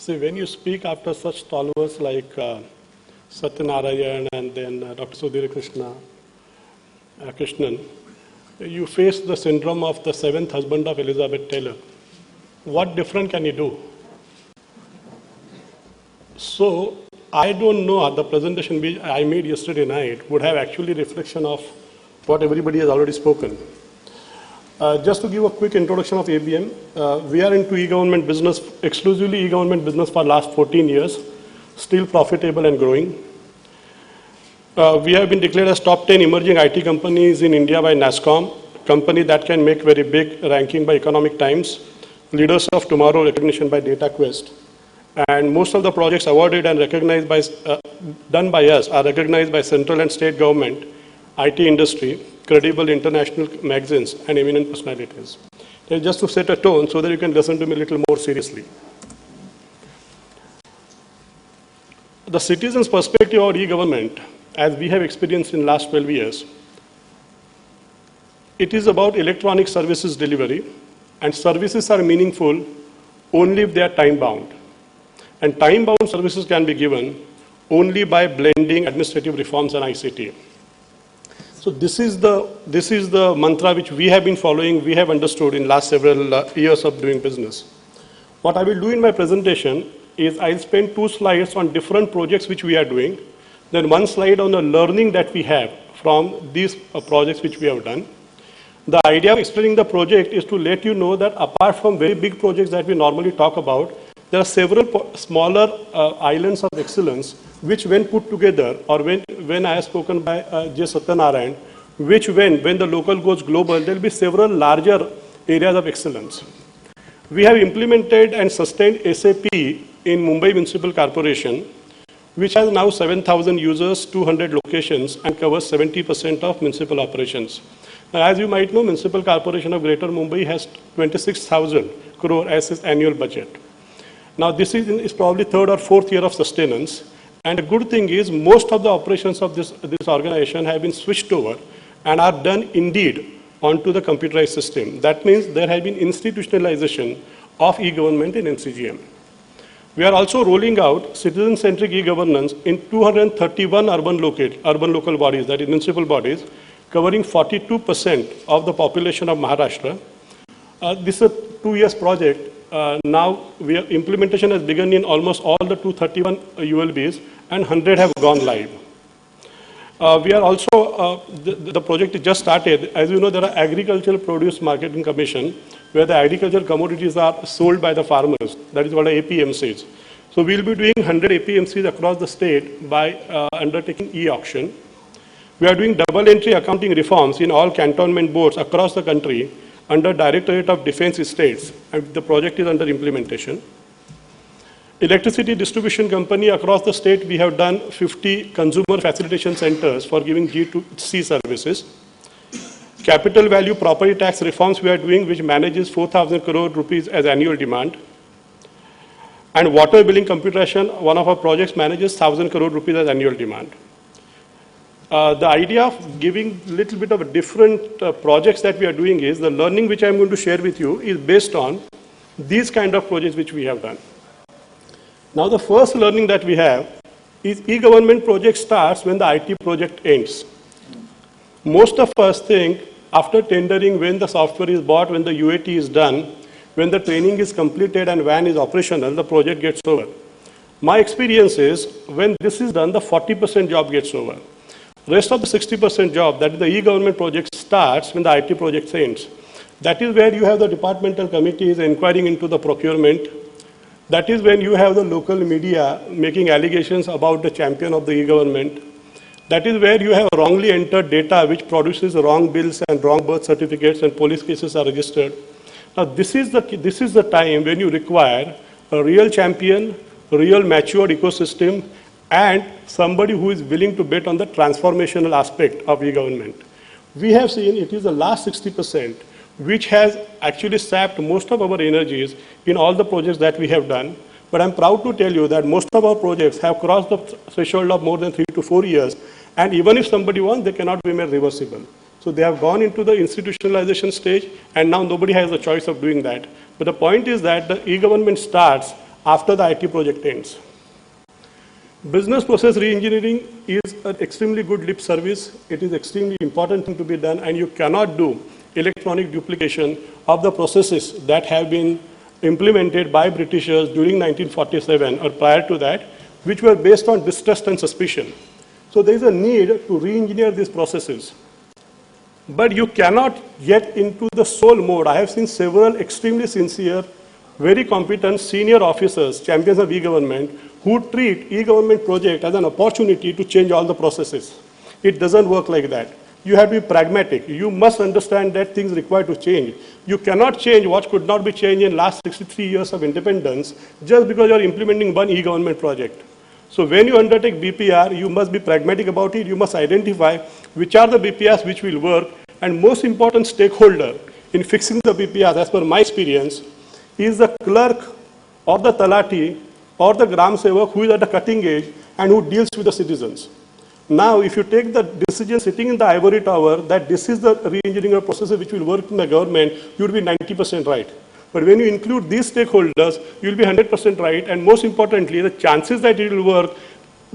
See, when you speak after such stalwarts like Satyanarayan and then Dr. Sudhir Krishnan, you face the syndrome of the seventh husband of Elizabeth Taylor. What different can you do? So, I don't know, the presentation I made yesterday night would have actually reflection of what everybody has already spoken. Just to give a quick introduction of ABM, we are into e-government business, exclusively e-government business for last 14 years, still profitable and growing. We have been declared as top 10 emerging IT companies in India by NASSCOM, company that can make very big ranking by Economic Times, leaders of tomorrow recognition by DataQuest. And most of the projects awarded and recognized by, done by us are recognized by central and state government, IT industry, credible international magazines, and eminent personalities. And just to set a tone so that you can listen to me a little more seriously. The citizen's perspective of e-government, as we have experienced in the last 12 years, it is about electronic services delivery, and services are meaningful only if they are time-bound. And time-bound services can be given only by blending administrative reforms and ICT. So this is the mantra which we have been following, we have understood in last several years of doing business. What I will do in my presentation is I'll spend 2 slides on different projects which we are doing, then 1 slide on the learning that we have from these projects which we have done. The idea of explaining the project is to let you know that apart from very big projects that we normally talk about, there are several smaller islands of excellence which when put together, or when I have spoken by J. Satyanarayan, which when the local goes global, there will be several larger areas of excellence. We have implemented and sustained SAP in Mumbai Municipal Corporation, which has now 7,000 users, 200 locations, and covers 70% of municipal operations. Now, as you might know, Municipal Corporation of Greater Mumbai has 26,000 crore as its annual budget. Now, this is probably 3rd or 4th year of sustenance. And the good thing is most of the operations of this organization have been switched over and are done indeed onto the computerized system. That means there has been institutionalization of e-government in MCGM. We are also rolling out citizen-centric e-governance in 231 urban local bodies, that is municipal bodies, covering 42% of the population of Maharashtra. This is a 2 years project. Now, implementation has begun in almost all the 231 ULBs and 100 have gone live. We are also, the project is just started. As you know, there are Agricultural Produce Marketing Commission, where the agricultural commodities are sold by the farmers. That is what APMCs. So we will be doing 100 APMCs across the state by undertaking e-auction. We are doing double entry accounting reforms in all cantonment boards across the country under Directorate of Defense Estates, and the project is under implementation. Electricity distribution company across the state, we have done 50 consumer facilitation centers for giving G2C services. Capital value property tax reforms we are doing, which manages 4,000 crore rupees as annual demand. And water billing computation, one of our projects manages 1,000 crore rupees as annual demand. The idea of giving a little bit of a different projects that we are doing is the learning which I am going to share with you is based on these kind of projects which we have done. Now the first learning that we have is e-government project starts when the IT project ends. Most of us think after tendering, when the software is bought, when the UAT is done, when the training is completed and van is operational, the project gets over. My experience is when this is done, the 40% job gets over. Rest of the 60% job, that is the e-government project, starts when the IT project ends. That is where you have the departmental committees inquiring into the procurement. That is when you have the local media making allegations about the champion of the e-government. That is where you have wrongly entered data which produces wrong bills and wrong birth certificates and police cases are registered. Now this is the time when you require a real champion, a real matured ecosystem, and somebody who is willing to bet on the transformational aspect of e-government. We have seen it is the last 60% which has actually sapped most of our energies in all the projects that we have done. But I'm proud to tell you that most of our projects have crossed the threshold of more than 3 to 4 years, and even if somebody wants, they cannot be made reversible. So they have gone into the institutionalization stage, and now nobody has a choice of doing that. But the point is that the e-government starts after the IT project ends. Business process reengineering is an extremely good lip service. It is extremely important thing to be done, and you cannot do electronic duplication of the processes that have been implemented by Britishers during 1947 or prior to that, which were based on distrust and suspicion. So there is a need to re-engineer these processes. But you cannot get into the sole mode. I have seen several extremely sincere, very competent senior officers, champions of e-government, who treat e-government project as an opportunity to change all the processes. It doesn't work like that. You have to be pragmatic. You must understand that things require to change. You cannot change what could not be changed in last 63 years of independence just because you are implementing one e-government project. So when you undertake BPR, you must be pragmatic about it. You must identify which are the BPRs which will work, and most important stakeholder in fixing the BPRs, as per my experience, is the clerk or the talati or the gram sevak who is at the cutting edge and who deals with the citizens. Now, if you take the decision sitting in the ivory tower that this is the re-engineering process which will work in the government, you will be 90% right. But when you include these stakeholders, you will be 100% right, and most importantly, the chances that it will work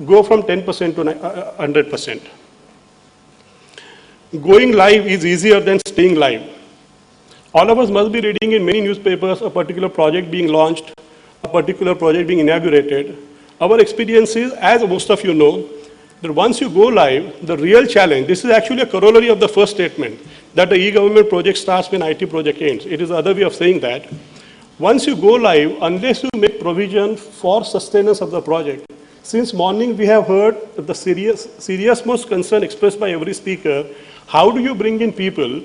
go from 10% to 100%. Going live is easier than staying live. All of us must be reading in many newspapers a particular project being launched, a particular project being inaugurated. Our experience is, as most of you know, that once you go live, the real challenge, this is actually a corollary of the first statement, that the e-government project starts when IT project ends. It is the other way of saying that. Once you go live, unless you make provision for sustenance of the project, since morning we have heard the serious most concern expressed by every speaker, how do you bring in people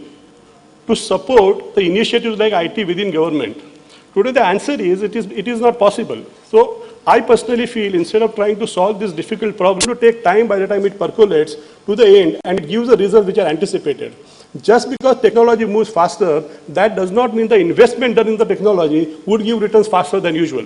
to support the initiatives like IT within government? Today the answer is, it is not possible. So I personally feel instead of trying to solve this difficult problem, to take time by the time it percolates to the end and it gives the results which are anticipated. Just because technology moves faster, that does not mean the investment done in the technology would give returns faster than usual.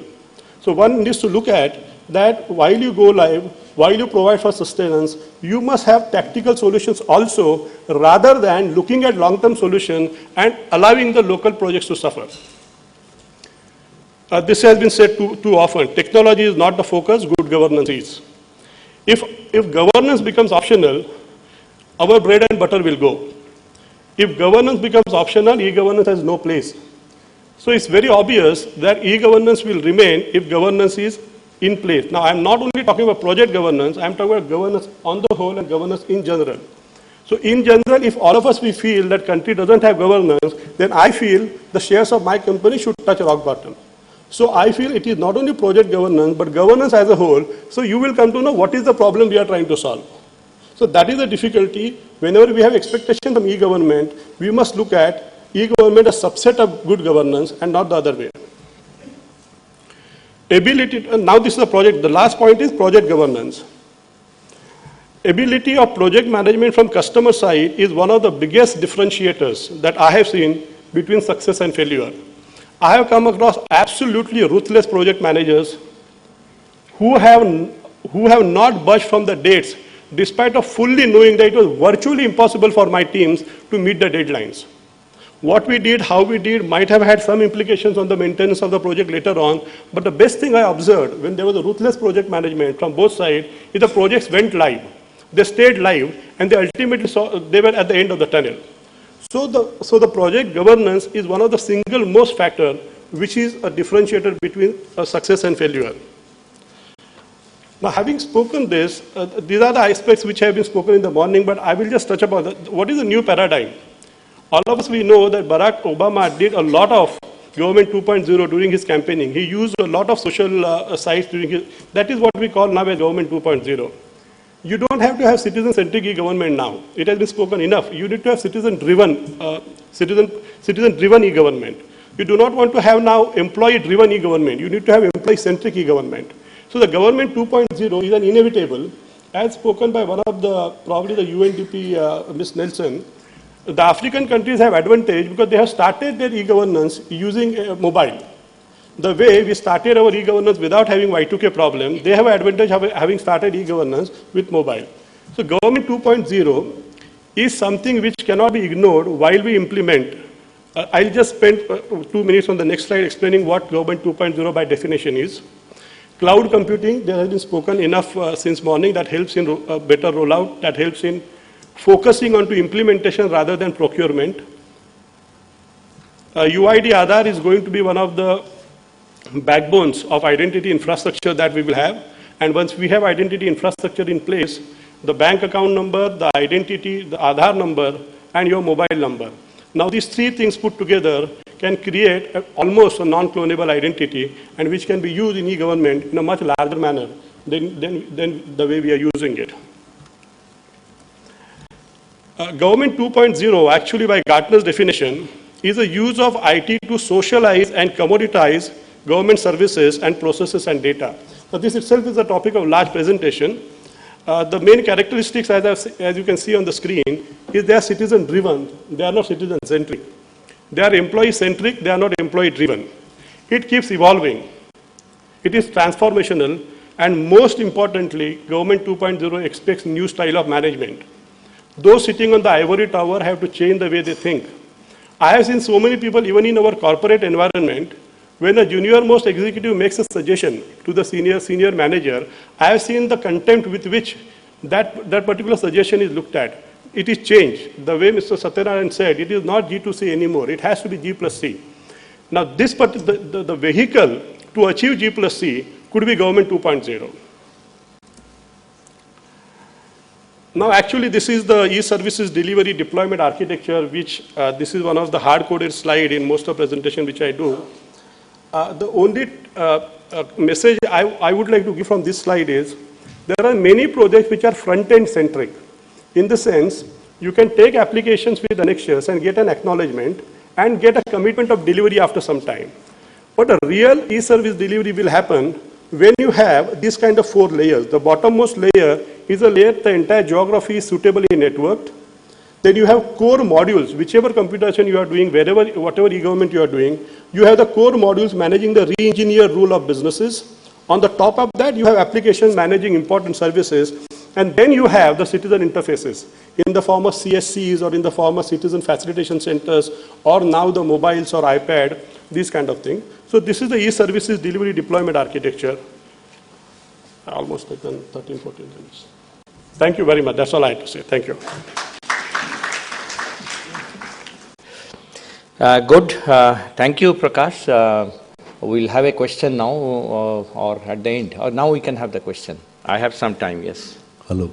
So one needs to look at that while you go live, while you provide for sustenance, you must have tactical solutions also, rather than looking at long-term solution and allowing the local projects to suffer. This has been said too often. Technology is not the focus, good governance is. If governance becomes optional, our bread and butter will go. If governance becomes optional, e-governance has no place. So it's very obvious that e-governance will remain if governance is in place. Now, I'm not only talking about project governance, I'm talking about governance on the whole and governance in general. So in general, if all of us we feel that country doesn't have governance, then I feel the shares of my company should touch rock bottom. So I feel it is not only project governance, but governance as a whole. So you will come to know what is the problem we are trying to solve. So that is the difficulty. Whenever we have expectation from e-government, we must look at e-government as a subset of good governance and not the other way. Ability, now this is a project, the last point is project governance. Ability of project management from customer side is one of the biggest differentiators that I have seen between success and failure. I have come across absolutely ruthless project managers who have not budged from the dates, despite of fully knowing that it was virtually impossible for my teams to meet the deadlines. What we did, how we did, might have had some implications on the maintenance of the project later on, but the best thing I observed when there was a ruthless project management from both sides is the projects went live. They stayed live, and they ultimately saw they were at the end of the tunnel. So the project governance is one of the single most factor which is a differentiator between success and failure. Now, having spoken this, these are the aspects which have been spoken in the morning, but I will just touch upon what is the new paradigm. All of us, we know that Barack Obama did a lot of Government 2.0 during his campaigning. He used a lot of social sites during his, that is what we call now as Government 2.0. You don't have to have citizen-centric e-government now. It has been spoken enough. You need to have citizen-driven e-government. You do not want to have now employee-driven e-government. You need to have employee-centric e-government. So the Government 2.0 is an inevitable, as spoken by one of the, probably the UNDP, Ms. Nelson. The African countries have advantage because they have started their e-governance using mobile. The way we started our e-governance without having Y2K problem, they have an advantage of having started e-governance with mobile. So Government 2.0 is something which cannot be ignored while we implement I'll just spend 2 minutes on the next slide explaining what Government 2.0 by definition is. Cloud computing, there has been spoken enough since morning, that helps in better rollout, that helps in focusing onto implementation rather than procurement. UID Aadhaar is going to be one of the backbones of identity infrastructure that we will have. And once we have identity infrastructure in place, the bank account number, the identity, the Aadhaar number, and your mobile number. Now these three things put together can create almost a non-clonable identity, and which can be used in e-government in a much larger manner than the way we are using it. Government 2.0, actually by Gartner's definition, is a use of IT to socialize and commoditize government services and processes and data. Now this itself is a topic of large presentation. The main characteristics, as you can see on the screen, is they are citizen-driven. They are not citizen-centric. They are employee-centric. They are not employee-driven. It keeps evolving. It is transformational. And most importantly, Government 2.0 expects new style of management. Those sitting on the ivory tower have to change the way they think. I have seen so many people, even in our corporate environment, when a junior-most executive makes a suggestion to the senior manager, I have seen the contempt with which that particular suggestion is looked at. It is changed. The way Mr. Satyanarayan said, it is not G2C anymore. It has to be G plus C. Now, the vehicle to achieve G plus C could be Government 2.0. Now, actually, this is the eServices delivery deployment architecture, which this is one of the hard-coded slide in most of the presentation which I do. The only message I would like to give from this slide is, there are many projects which are front-end centric. In the sense, you can take applications with annexures and get an acknowledgement and get a commitment of delivery after some time. But a real e-service delivery will happen when you have this kind of 4 layers. The bottommost layer is a layer the entire geography is suitably networked. Then you have core modules, whichever computation you are doing, whatever e-government you are doing, you have the core modules managing the re-engineered rule of businesses. On the top of that, you have applications managing important services, and then you have the citizen interfaces in the form of CSCs or in the form of citizen facilitation centers, or now the mobiles or iPad, these kind of things. So this is the e-services delivery deployment architecture. Almost taken 13, 14 minutes. Thank you very much. That's all I have to say. Thank you. Good. Thank you, Prakash. We'll have a question now or at the end. Or now we can have the question. I have some time, yes. Hello.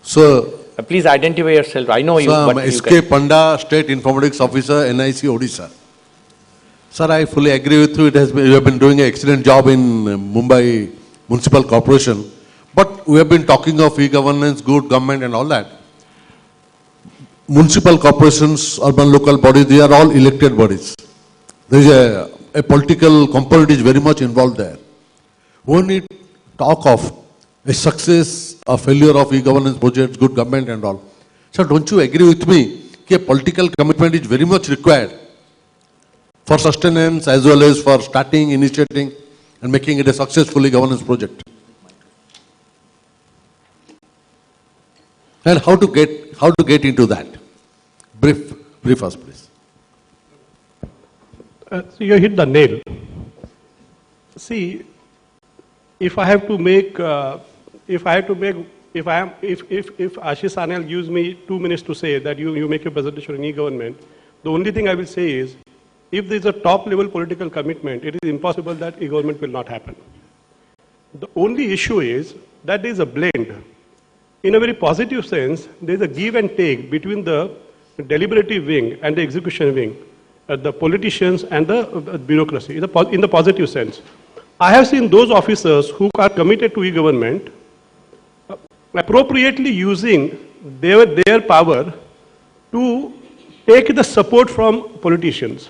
So, please identify yourself. I know you. Sir, but I'm S.K. Panda, State Informatics Officer, NIC Odisha. Sir, I fully agree with you. You have been doing an excellent job in Mumbai Municipal Corporation. But we have been talking of e-governance, good government and all that. Municipal corporations, urban local bodies, they are all elected bodies. There is a political component is very much involved there. When we talk of a success or failure of e-governance projects, good government and all. So don't you agree with me that a political commitment is very much required for sustenance as well as for starting, initiating and making it a successful e-governance project? And how to get into that? Brief us, please. So you hit the nail. See, if Ashish Anil gives me 2 minutes to say that you make a presentation on e-government, the only thing I will say is, if there is a top-level political commitment, it is impossible that e-government will not happen. The only issue is that there is a blend. In a very positive sense, there is a give and take between the deliberative wing and the execution wing, the politicians and the bureaucracy, in the positive sense. I have seen those officers who are committed to e-government appropriately using their power to take the support from politicians.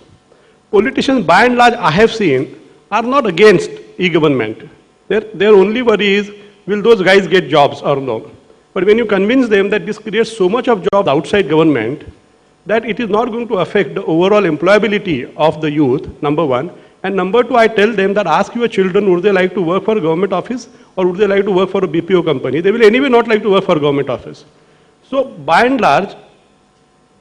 Politicians, by and large, I have seen, are not against e-government. Their only worry is, will those guys get jobs or no? But when you convince them that this creates so much of jobs outside government, that it is not going to affect the overall employability of the youth, number one. And number two, I tell them that ask your children, would they like to work for a government office or would they like to work for a BPO company? They will anyway not like to work for a government office. So by and large,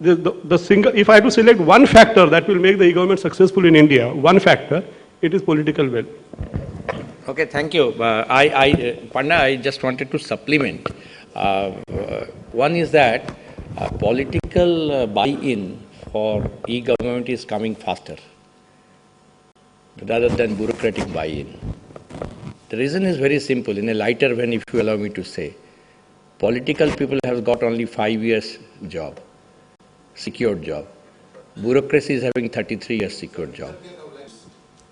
if I have to select one factor that will make the e-government successful in India, one factor, it is political will. Okay, thank you. Panda, I just wanted to supplement. One is that political buy-in for e-government is coming faster rather than bureaucratic buy-in. The reason is very simple. In a lighter vein, if you allow me to say, political people have got only 5 years job, secured job. Bureaucracy is having 33 years secured job.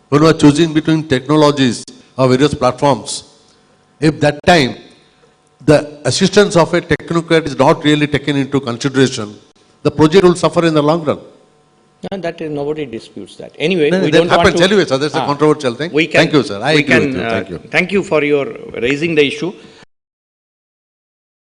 When we are choosing between technologies or various platforms, if that time the assistance of a technocrat is not really taken into consideration, the project will suffer in the long run. No, that is, nobody disputes that. Anyway, No, we that don't want happens to... anyway, so that's a controversial thing. Thank you, sir. I agree with you. Thank you. Thank you for your raising the issue.